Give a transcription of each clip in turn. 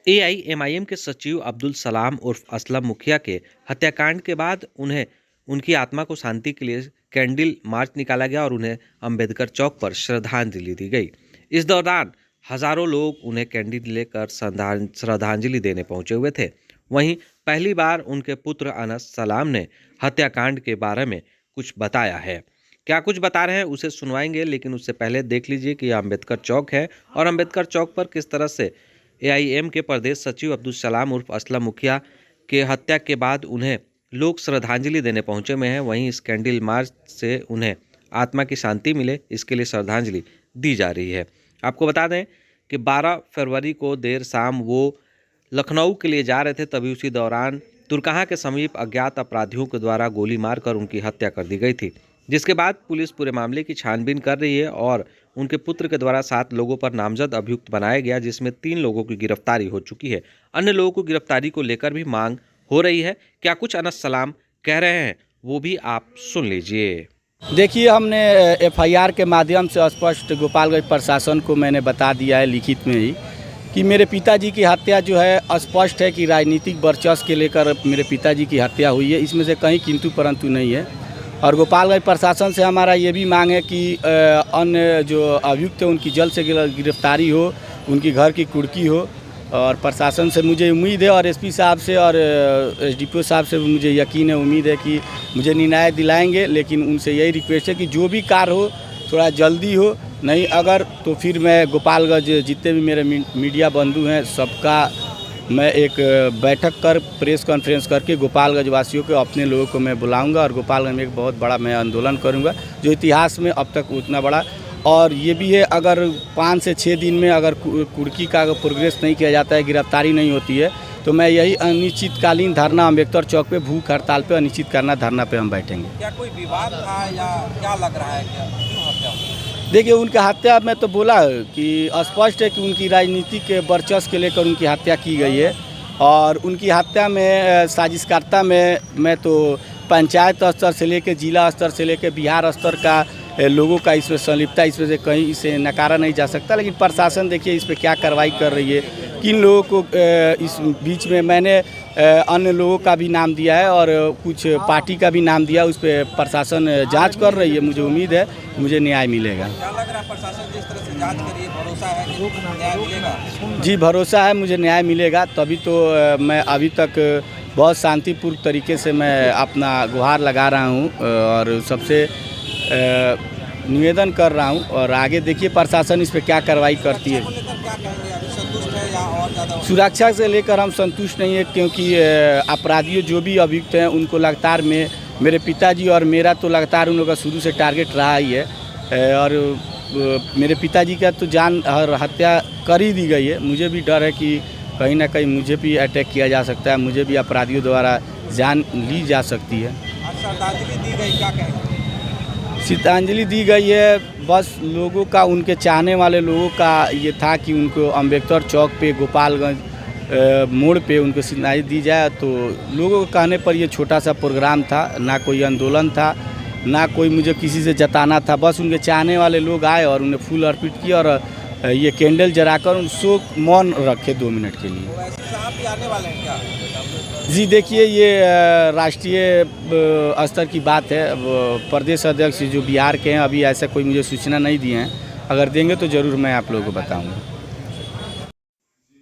AIMIM के सचिव अब्दुल सलाम उर्फ असलम मुखिया के हत्याकांड के बाद उन्हें उनकी आत्मा को शांति के लिए कैंडल मार्च निकाला गया और उन्हें अंबेडकर चौक पर श्रद्धांजलि दी गई। इस दौरान हजारों लोग उन्हें कैंडल लेकर श्रद्धांजलि देने पहुंचे हुए थे। वहीं पहली बार उनके पुत्र अनस सलाम ने हत्याकांड के बारे में कुछ बताया है। क्या कुछ बता रहे हैं उसे सुनवाएंगे, लेकिन उससे पहले देख लीजिए कि यह अंबेडकर चौक है और अंबेडकर चौक पर किस तरह से एआईएम के प्रदेश सचिव अब्दुल सलाम उर्फ असलम मुखिया के हत्या के बाद उन्हें लोग श्रद्धांजलि देने पहुंचे में हैं। वहीं इस कैंडल मार्च से उन्हें आत्मा की शांति मिले, इसके लिए श्रद्धांजलि दी जा रही है। आपको बता दें कि 12 फरवरी को देर शाम वो लखनऊ के लिए जा रहे थे, तभी उसी दौरान तुरकहाँ के समीप अज्ञात अपराधियों के द्वारा गोली मारकर उनकी हत्या कर दी गई थी, जिसके बाद पुलिस पूरे मामले की छानबीन कर रही है और उनके पुत्र के द्वारा 7 लोगों पर नामजद अभियुक्त बनाया गया, जिसमें 3 लोगों की गिरफ्तारी हो चुकी है। अन्य लोगों को गिरफ्तारी को लेकर भी मांग हो रही है। क्या कुछ अनस सलाम कह रहे हैं वो भी आप सुन लीजिए। देखिए, हमने एफआईआर के माध्यम से स्पष्ट गोपालगंज प्रशासन को मैंने बता दिया है लिखित में ही कि मेरे पिताजी की हत्या जो है स्पष्ट है कि राजनीतिक वर्चस्व के लेकर मेरे पिताजी की हत्या हुई है, इसमें से कहीं किंतु परंतु नहीं है। और गोपालगंज प्रशासन से हमारा ये भी मांग है कि अन्य जो अभियुक्त है उनकी जल्द से गिरफ्तारी हो, उनकी घर की कुर्की हो। और प्रशासन से मुझे उम्मीद है और एसपी साहब से और एसडीपीओ साहब से मुझे यकीन है, उम्मीद है कि मुझे न्याय दिलाएंगे। लेकिन उनसे यही रिक्वेस्ट है कि जो भी कार्य हो थोड़ा जल्दी हो, नहीं अगर तो फिर मैं गोपालगंज जितने भी मेरे मीडिया बंधु हैं सबका मैं एक बैठक कर प्रेस कॉन्फ्रेंस करके गोपालगंज वासियों के अपने लोगों को मैं बुलाऊंगा और गोपालगंज में एक बहुत बड़ा मैं आंदोलन करूंगा जो इतिहास में अब तक उतना बड़ा। और ये भी है, अगर 5 से 6 दिन में अगर कुर्की का प्रोग्रेस नहीं किया जाता है, गिरफ्तारी नहीं होती है, तो मैं यही अनिश्चितकालीन धरना अम्बेडकर चौक पे भूख हड़ताल पे अनिश्चित करना धरना पे हम बैठेंगे। क्या कोई विवाद था या क्या लग रहा है, क्यों हत्या हुई? देखिए, उनका हत्या में तो बोला कि स्पष्ट है कि उनकी राजनीतिक वर्चस्व के लेकर उनकी हत्या की गई है। और उनकी हत्या में साजिशकर्ता में मैं तो पंचायत स्तर से लेकर जिला स्तर से लेकर बिहार स्तर का लोगों का इसमें संलिप्तता, इसमें से कहीं इसे नकारा नहीं जा सकता। लेकिन प्रशासन देखिए इस पर क्या कार्रवाई कर रही है, किन लोगों को इस बीच में मैंने अन्य लोगों का भी नाम दिया है और कुछ पार्टी का भी नाम दिया, उस पर प्रशासन जांच कर रही है। मुझे उम्मीद है मुझे न्याय मिलेगा। क्या लग रहा है प्रशासन जिस तरह से जांच करिए, भरोसा है कि न्याय मिलेगा? जी, भरोसा है मुझे न्याय मिलेगा। तभी तो मैं अभी तक बहुत शांतिपूर्ण तरीके से मैं अपना गुहार लगा रहा हूँ और सबसे निवेदन कर रहा हूँ। और आगे देखिए प्रशासन इस पर क्या कार्रवाई करती है। सुरक्षा से लेकर हम संतुष्ट नहीं है, क्योंकि अपराधियों जो भी अभियुक्त हैं उनको लगातार में मेरे पिताजी और मेरा तो लगातार उन लोगों का शुरू से टारगेट रहा ही है। और मेरे पिताजी का तो जान और हत्या कर ही दी गई है। मुझे भी डर है कि कहीं ना कहीं मुझे भी अटैक किया जा सकता है, मुझे भी अपराधियों द्वारा जान ली जा सकती है। श्रद्धांजलि दी गई, क्या कहेंगे? श्रद्धांजलि दी गई है, बस लोगों का, उनके चाहने वाले लोगों का ये था कि उनको अम्बेडकर चौक पे गोपालगंज मोड़ पे उनको श्रद्धांजलि दी जाए। तो लोगों के कहने पर ये छोटा सा प्रोग्राम था, ना कोई आंदोलन था, ना कोई मुझे किसी से जताना था। बस उनके चाहने वाले लोग आए और उन्हें फूल अर्पित किए और ये कैंडल जलाकर उन शोक मौन रखे 2 मिनट के लिए। साहब भी आने वाले हैं क्या? जी देखिए, ये राष्ट्रीय स्तर की बात है। प्रदेश अध्यक्ष जो बिहार के हैं अभी ऐसा कोई मुझे सूचना नहीं दी है, अगर देंगे तो ज़रूर मैं आप लोगों को बताऊंगा।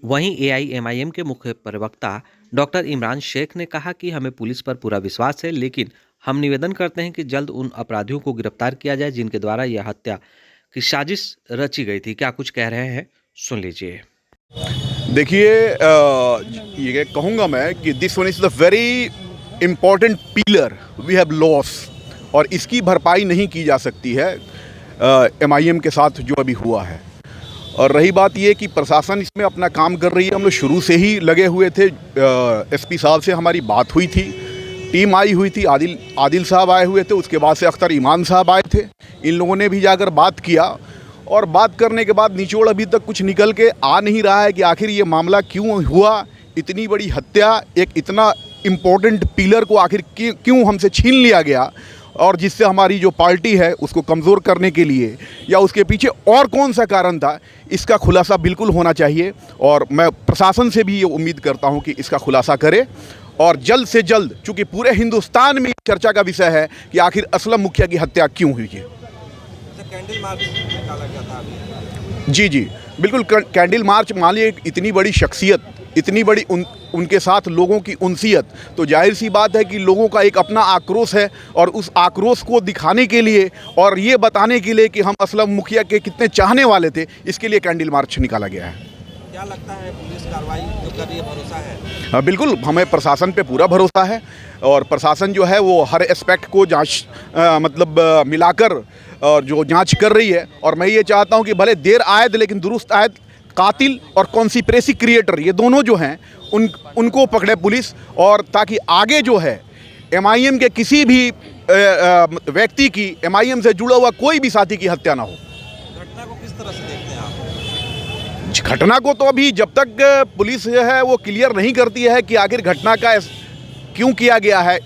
वहीं एआईएमआईएम के मुख्य प्रवक्ता डॉक्टर इमरान शेख ने कहा कि हमें पुलिस पर पूरा विश्वास है, लेकिन हम निवेदन करते हैं कि जल्द उन अपराधियों को गिरफ्तार किया जाए जिनके द्वारा यह हत्या की साजिश रची गई थी। क्या कुछ कह रहे हैं सुन लीजिए। देखिए, ये कहूँगा मैं कि this one is the very important pillar we have loss, और इसकी भरपाई नहीं की जा सकती है एमआईएम के साथ जो अभी हुआ है। और रही बात ये कि प्रशासन इसमें अपना काम कर रही है, हम लोग शुरू से ही लगे हुए थे। एसपी साहब से हमारी बात हुई थी, टीम आई हुई थी, आदिल साहब आए हुए थे, उसके बाद से अख्तर ईमान साहब आए थे। इन लोगों ने भी जाकर बात किया और बात करने के बाद निचोड़ अभी तक कुछ निकल के आ नहीं रहा है कि आखिर ये मामला क्यों हुआ। इतनी बड़ी हत्या, एक इतना इम्पोर्टेंट पिलर को आखिर क्यों हमसे छीन लिया गया, और जिससे हमारी जो पार्टी है उसको कमज़ोर करने के लिए, या उसके पीछे और कौन सा कारण था, इसका खुलासा बिल्कुल होना चाहिए। और मैं प्रशासन से भी ये उम्मीद करता हूँ कि इसका खुलासा करे और जल्द से जल्द, चूँकि पूरे हिंदुस्तान में चर्चा का विषय है कि आखिर असलम मुखिया की हत्या क्यों हुई है। कैंडल मार्च निकाला गया था अभी। जी बिल्कुल, कैंडल मार्च मान लीजिए इतनी बड़ी शख्सियत, इतनी बड़ी उनके साथ लोगों की उनसियत, तो जाहिर सी बात है कि लोगों का एक अपना आक्रोश है, और उस आक्रोश को दिखाने के लिए और ये बताने के लिए कि हम असलम मुखिया के कितने चाहने वाले थे, इसके लिए कैंडल मार्च निकाला गया है। क्या लगता है पुलिस कार्रवाई जो कर रही है, भरोसा है? हाँ बिल्कुल, हमें प्रशासन पे पूरा भरोसा है, और प्रशासन जो है वो हर एस्पेक्ट को मिलाकर और जो जांच कर रही है। और मैं ये चाहता हूं कि भले देर आयद लेकिन दुरुस्त आयद, कातिल और कॉन्स्पिरेसी क्रिएटर ये दोनों जो हैं उनको पकड़े पुलिस, और ताकि आगे जो है MIM के किसी भी व्यक्ति की, MIM से जुड़ा हुआ कोई भी साथी की हत्या ना हो। घटना को किस तरह से देखते हैं आप? घटना को तो अभी जब तक पुलिस जो है वो क्लियर नहीं करती है कि आखिर घटना का क्यों किया गया है,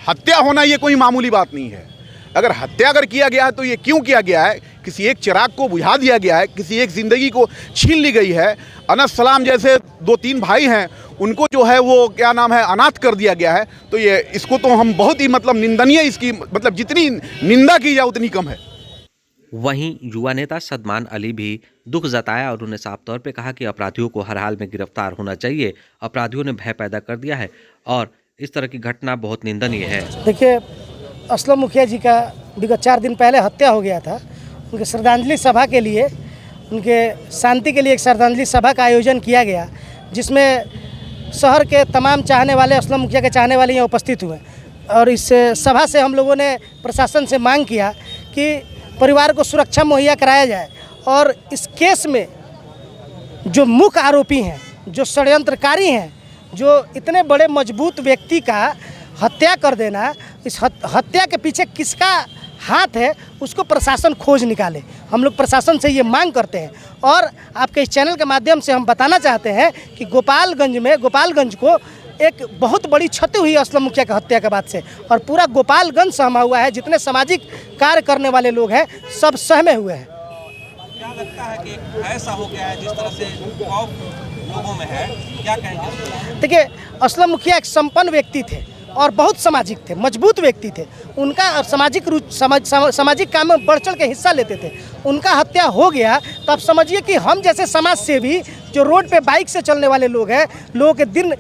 हत्या होना ये कोई मामूली बात नहीं है। अगर हत्या किया गया है तो ये क्यों किया गया है, किसी एक चिराग को बुझा दिया गया है, किसी एक ज़िंदगी को छीन ली गई है। अनस सलाम जैसे 2-3 भाई हैं, उनको जो है वो क्या नाम है अनाथ कर दिया गया है। तो ये इसको तो हम बहुत ही निंदनीय, इसकी जितनी निंदा की जाए उतनी कम है। वहीं युवा नेता सदमान अली भी दुख जताया और उन्हें साफ तौर पे कहा कि अपराधियों को हर हाल में गिरफ्तार होना चाहिए। अपराधियों ने भय पैदा कर दिया है और इस तरह की घटना बहुत निंदनीय है। देखिए, असलम मुखिया जी का विगत 4 दिन पहले हत्या हो गया था। उनके श्रद्धांजलि सभा के लिए, उनके शांति के लिए एक श्रद्धांजलि सभा का आयोजन किया गया, जिसमें शहर के तमाम चाहने वाले, असलम मुखिया के चाहने वाले यहाँ उपस्थित हुए। और इस सभा से हम लोगों ने प्रशासन से मांग किया कि परिवार को सुरक्षा मुहैया कराया जाए, और इस केस में जो मुख्य आरोपी हैं, जो षड्यंत्रकारी हैं, जो इतने बड़े मजबूत व्यक्ति का हत्या कर देना, इस हत्या के पीछे किसका हाथ है उसको प्रशासन खोज निकाले। हम लोग प्रशासन से ये मांग करते हैं, और आपके इस चैनल के माध्यम से हम बताना चाहते हैं कि गोपालगंज को एक बहुत बड़ी क्षति हुई असलम मुखिया की हत्या के बाद से, और पूरा गोपालगंज सहमा हुआ है। जितने सामाजिक कार्य करने वाले लोग हैं सब सहमे हुए हैं। क्या लगता है कि ऐसा हो गया है जिस तरह से खौफ लोगों में है, क्या कहेंगे? देखिए, असलम मुखिया एक संपन्न व्यक्ति थे और बहुत सामाजिक थे, मजबूत व्यक्ति थे। उनका सामाजिक काम में बढ़ चढ़ के हिस्सा लेते थे। उनका हत्या हो गया तो आप समझिए कि हम जैसे समाज सेवी जो रोड पे बाइक से चलने वाले लोग हैं, लोगों के दिन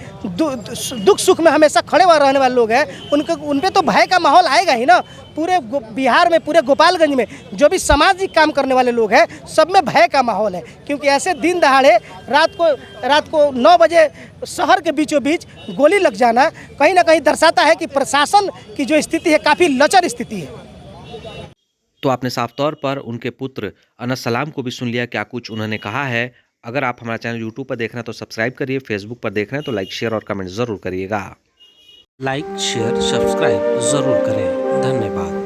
दुख सुख में हमेशा खड़े हुए रहने वाले लोग हैं, उन पे तो भय का माहौल आएगा ही ना। पूरे बिहार में, पूरे गोपालगंज में जो भी सामाजिक काम करने वाले लोग हैं, सब में भय का माहौल है। क्योंकि ऐसे दिन दहाड़े रात को 9 बजे शहर के बीचों बीच गोली लग जाना कहीं ना कहीं दर्शाता है कि प्रशासन की जो स्थिति है काफ़ी लचर स्थिति है। तो आपने साफ तौर पर उनके पुत्र अनस सलाम को भी सुन लिया, क्या कुछ उन्होंने कहा है। अगर आप हमारा चैनल यूट्यूब पर देख रहे हैं तो सब्सक्राइब करिए, फेसबुक पर देख रहे हैं तो लाइक, शेयर और कमेंट ज़रूर करिएगा। लाइक, शेयर, सब्सक्राइब ज़रूर करें। धन्यवाद।